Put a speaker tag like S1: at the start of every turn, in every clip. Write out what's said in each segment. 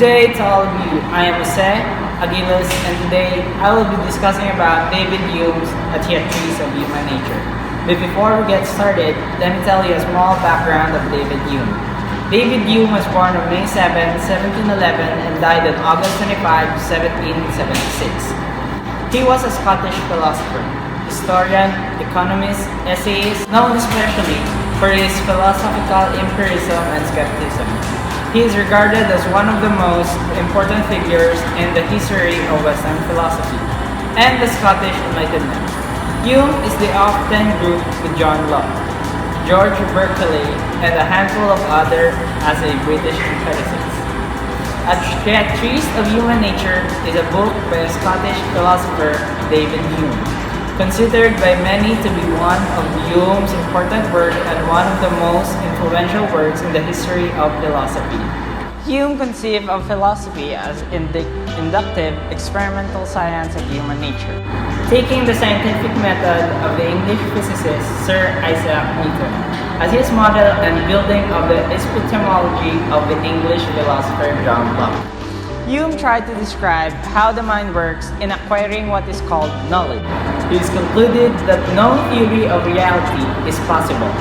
S1: day to all of you. I am Jose Aguilas, and today I will be discussing about David Hume's A Theories of Human Nature. But before we get started, let me tell you a small background of David Hume. David Hume was born on May 7, 1711 and died on August 25, 1776. He was a Scottish philosopher, historian, economist, essayist, known especially for his philosophical empiricism and skepticism. He is regarded as one of the most important figures in the history of Western philosophy and the Scottish Enlightenment. Hume is the often grouped with John Locke, George Berkeley, and a handful of others as a British empiricist. A Theories of Human Nature is a book by the Scottish philosopher David Hume, considered by many to be one of Hume's important works and one of the most influential works in the history of philosophy. Hume conceived of philosophy as inductive, experimental science of human nature, taking the scientific method of the English physicist Sir Isaac Newton as his model and building of the epistemology of the English philosopher John Locke. Hume tried to describe how the mind works in acquiring what is called knowledge. He has concluded that no theory of reality is possible.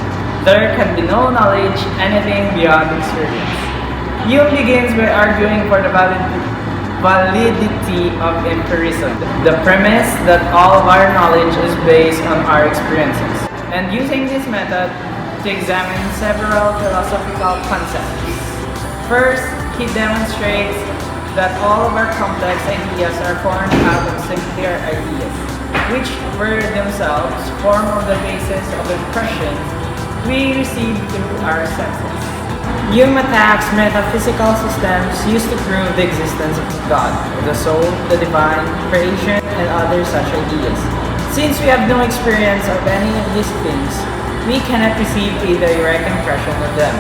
S1: There can be no knowledge, anything beyond experience. Hume begins by arguing for the validity of empiricism, the premise that all of our knowledge is based on our experiences, and using this method to examine several philosophical concepts. First, he demonstrates that all of our complex ideas are formed out of simpler ideas, which were themselves form of the basis of impressions we receive through our senses. Hume attacks metaphysical systems used to prove the existence of God, the soul, the divine, creation, and other such ideas. Since we have no experience of any of these things, we cannot receive a direct impression of them.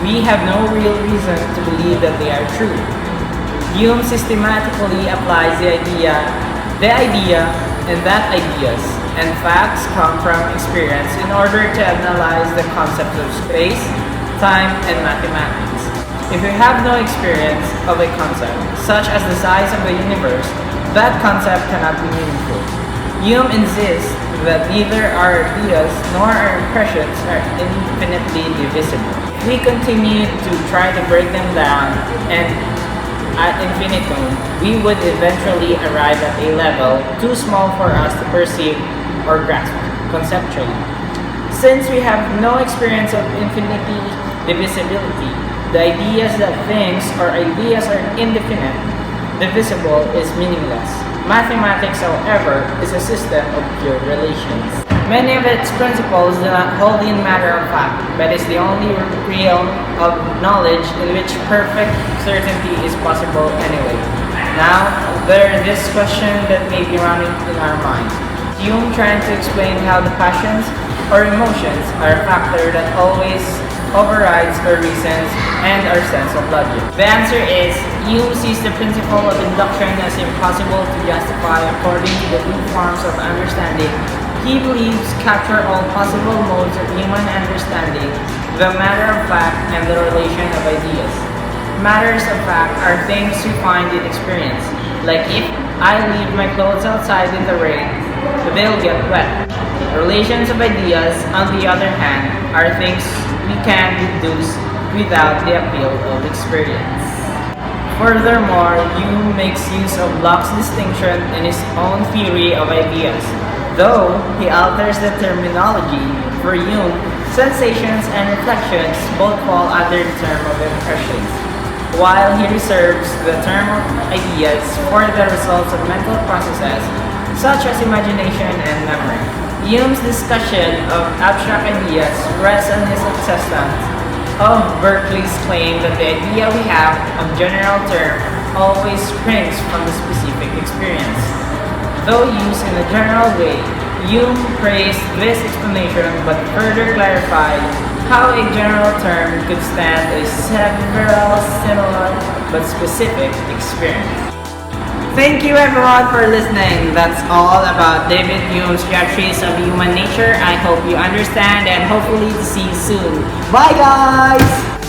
S1: We have no real reason to believe that they are true. Hume systematically applies the idea, and that ideas and facts come from experience in order to analyze the concepts of space, time, and mathematics. If we have no experience of a concept, such as the size of the universe, that concept cannot be meaningful. Hume insists that neither our ideas nor our impressions are infinitely divisible. We continue to try to break them down, and at infinitum, we would eventually arrive at a level too small for us to perceive or grasp conceptually. Since we have no experience of infinity divisibility, the ideas that things or ideas are indefinite, divisible is meaningless. Mathematics, however, is a system of pure relations. Many of its principles do not hold in matter of fact, but is the only realm of knowledge in which perfect certainty is possible anyway. Now, there is this question that may be running in our minds. Hume trying to explain how the passions or emotions are a factor that always overrides our reasons and our sense of logic. The answer is, Hume sees the principle of induction as impossible to justify according to the two forms of understanding he believes capture all possible modes of human understanding, the matter of fact and the relation of ideas. Matters of fact are things we find in experience, like if I leave my clothes outside in the rain, they'll get wet. Relations of ideas, on the other hand, are things we can deduce without the appeal of experience. Furthermore, Hume makes use of Locke's distinction in his own theory of ideas. Though he alters the terminology, for Hume, sensations and reflections both fall under the term of impressions, while he reserves the term of ideas for the results of mental processes such as imagination and memory. Hume's discussion of abstract ideas rests on his acceptance of Berkeley's claim that the idea we have of general term always springs from the specific experience. Though used in a general way, Hume praised this explanation but further clarified how a general term could stand a several similar but specific experience. Thank you everyone for listening. That's all about David Hume's Theories of Human Nature. I hope you understand and hopefully to see you soon. Bye guys!